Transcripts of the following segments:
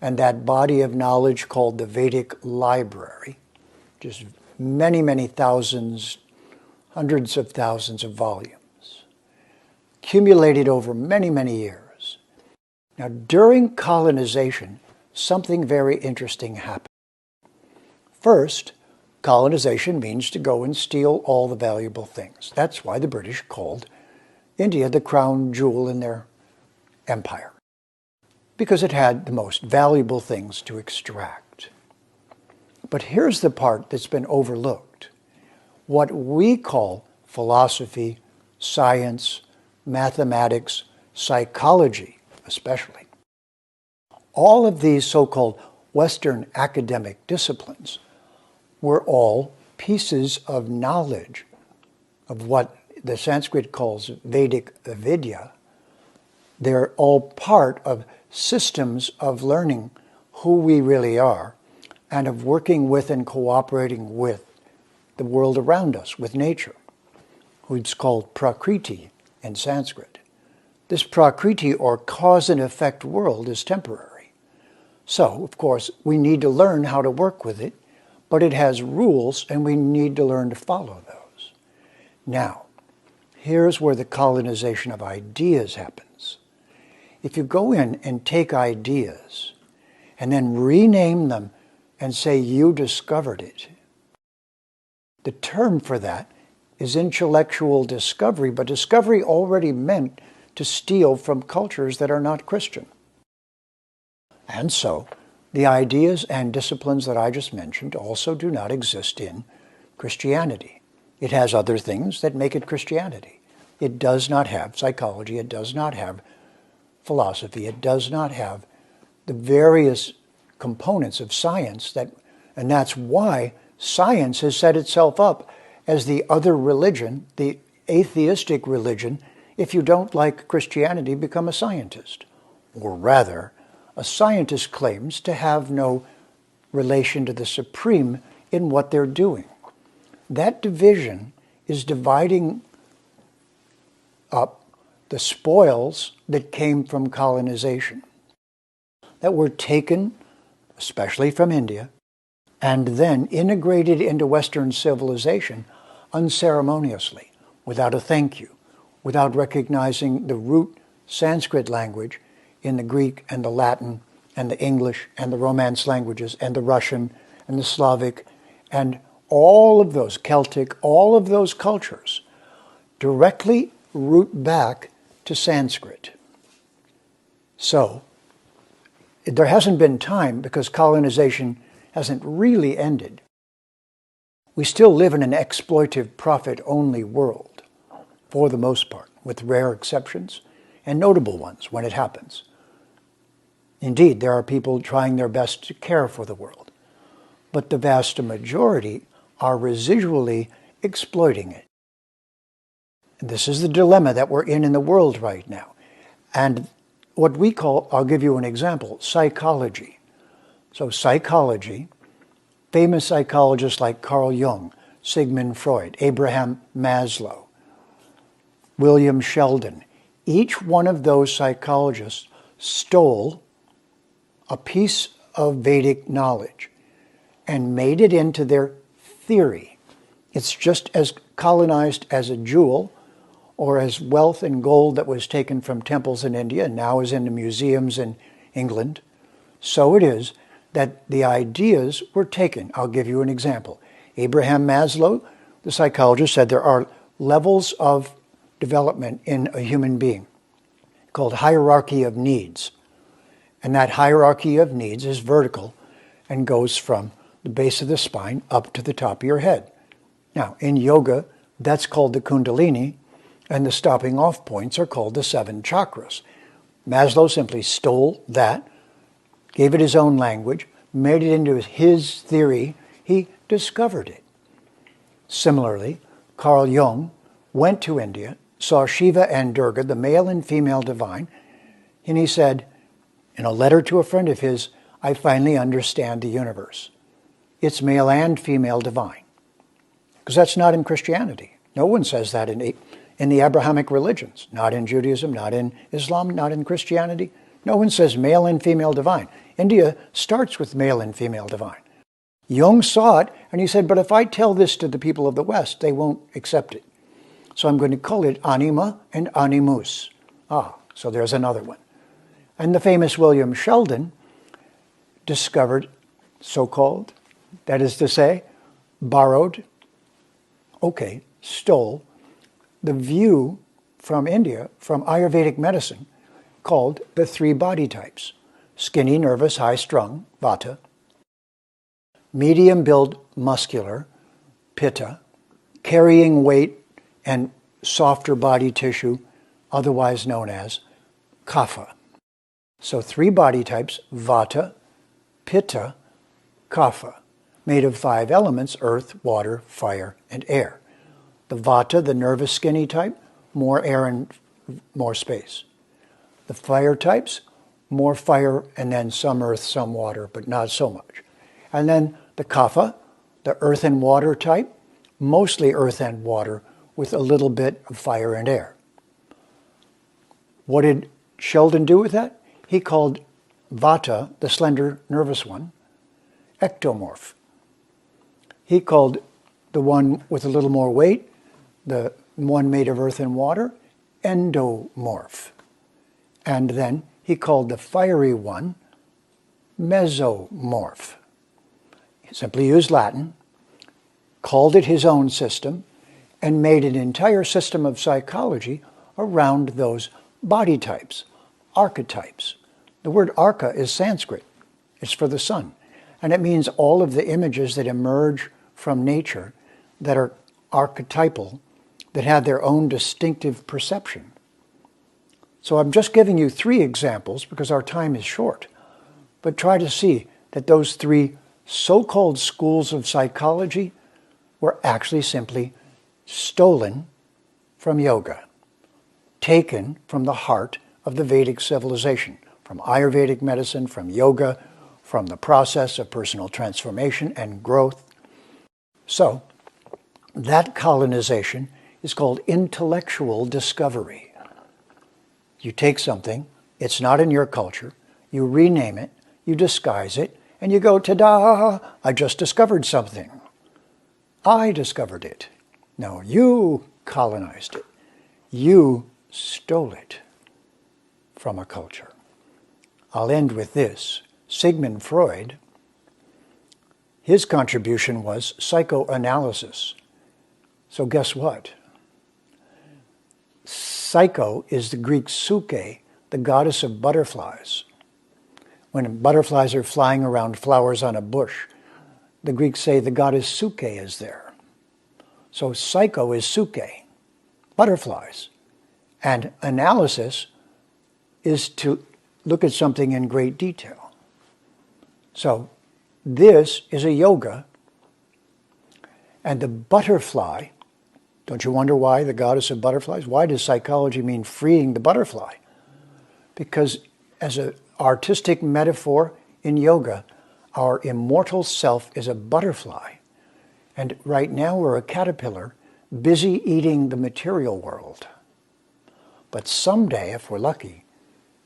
and that body of knowledge called the Vedic library, just many, many thousands, hundreds of thousands of volumes, accumulated over many, many years. Now, during colonization, something very interesting happened. First, colonization means to go and steal all the valuable things. That's why the British called India the crown jewel in their empire, because it had the most valuable things to extract. But here's the part that's been overlooked. What we call philosophy, science, mathematics, psychology especially, all of these so-called Western academic disciplines were all pieces of knowledge of what the Sanskrit calls Vedic Vidya. They're all part of systems of learning who we really are and of working with and cooperating with the world around us, with nature, which is called Prakriti in Sanskrit. This Prakriti, or cause and effect world, is temporary. So, of course, we need to learn how to work with it, but it has rules and we need to learn to follow those. Now, here's where the colonization of ideas happens. If you go in and take ideas and then rename them and say you discovered it, the term for that is intellectual discovery, but discovery already meant to steal from cultures that are not Christian. And so, the ideas and disciplines that I just mentioned also do not exist in Christianity. It has other things that make it Christianity. It does not have psychology, it does not have philosophy, it does not have the various components of science and that's why science has set itself up as the other religion, the atheistic religion. If you don't like Christianity, become a scientist. Or rather, a scientist claims to have no relation to the supreme in what they're doing. That division is dividing up the spoils that came from colonization, that were taken, especially from India, and then integrated into Western civilization unceremoniously, without a thank you, without recognizing the root Sanskrit language in the Greek and the Latin and the English and the Romance languages and the Russian and the Slavic and all of those Celtic, all of those cultures directly root back to Sanskrit. So there hasn't been time, because colonization hasn't really ended. We still live in an exploitive, profit-only world, for the most part, with rare exceptions and notable ones when it happens. Indeed, there are people trying their best to care for the world, but the vast majority are residually exploiting it. And this is the dilemma that we're in the world right now. And what we call, I'll give you an example, psychology. So psychology, famous psychologists like Carl Jung, Sigmund Freud, Abraham Maslow, William Sheldon, each one of those psychologists stole a piece of Vedic knowledge and made it into their theory. It's just as colonized as a jewel or as wealth and gold that was taken from temples in India and now is in the museums in England. So it is that the ideas were taken. I'll give you an example. Abraham Maslow, the psychologist, said there are levels of development in a human being called hierarchy of needs. And that hierarchy of needs is vertical and goes from the base of the spine up to the top of your head. Now, in yoga, that's called the Kundalini, and the stopping off points are called the 7 chakras. Maslow simply stole that, gave it his own language, made it into his theory. He discovered it. Similarly, Carl Jung went to India, saw Shiva and Durga, the male and female divine, and he said, in a letter to a friend of his, I finally understand the universe. It's male and female divine. Because that's not in Christianity. No one says that in the Abrahamic religions. Not in Judaism, not in Islam, not in Christianity. No one says male and female divine. India starts with male and female divine. Jung saw it, and he said, but if I tell this to the people of the West, they won't accept it. So I'm going to call it anima and animus. So there's another one. And the famous William Sheldon discovered, so-called, that is to say, borrowed, stole, the view from India, from Ayurvedic medicine, called the three body types: skinny, nervous, high-strung, vata; medium-build, muscular, pitta; carrying weight and softer body tissue, otherwise known as kapha. So three body types: vata, pitta, kapha, made of 5 elements: earth, water, fire, and air. The vata, the nervous skinny type, more air and more space. The fire types, more fire and then some earth, some water, but not so much. And then the kapha, the earth and water type, mostly earth and water with a little bit of fire and air. What did Sheldon do with that? He called vata, the slender nervous one, ectomorph. He called the one with a little more weight, the one made of earth and water, endomorph. And then he called the fiery one mesomorph. He simply used Latin, called it his own system, and made an entire system of psychology around those body types, archetypes. The word arca is Sanskrit. It's for the sun. And it means all of the images that emerge from nature that are archetypal, that have their own distinctive perception. So I'm just giving you 3 examples because our time is short. But try to see that those 3 so-called schools of psychology were actually simply stolen from yoga, taken from the heart of the Vedic civilization, from Ayurvedic medicine, from yoga, from the process of personal transformation and growth. So that colonization is called intellectual discovery. You take something, it's not in your culture, you rename it, you disguise it, and you go, ta-da, I just discovered something. I discovered it. No, you colonized it. You stole it from a culture. I'll end with this. Sigmund Freud, his contribution was psychoanalysis. So guess what? Psycho is the Greek Psyche, the goddess of butterflies. When butterflies are flying around flowers on a bush, the Greeks say the goddess Psyche is there. So psycho is Psyche, butterflies. And analysis is to look at something in great detail. So this is a yoga, and the butterfly, don't you wonder why the goddess of butterflies? Why does psychology mean freeing the butterfly? Because as an artistic metaphor in yoga, our immortal self is a butterfly. And right now we're a caterpillar busy eating the material world. But someday, if we're lucky,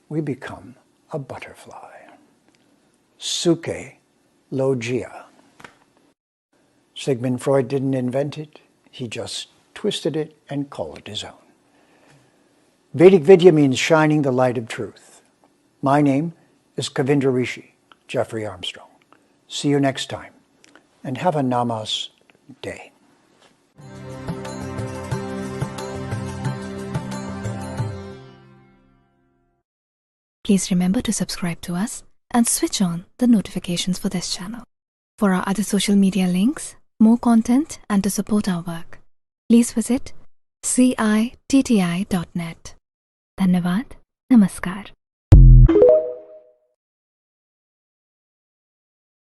we become a butterfly. Psyche logia. Sigmund Freud didn't invent it. He just twisted it and called it his own. Vedic Vidya means shining the light of truth. My name is Kavindra Rishi, Jeffrey Armstrong. See you next time, and have a Namaste. Please remember to subscribe to us and switch on the notifications for this channel. For our other social media links, more content, and to support our work, please visit citti.net. Dhanyavad. Namaskar.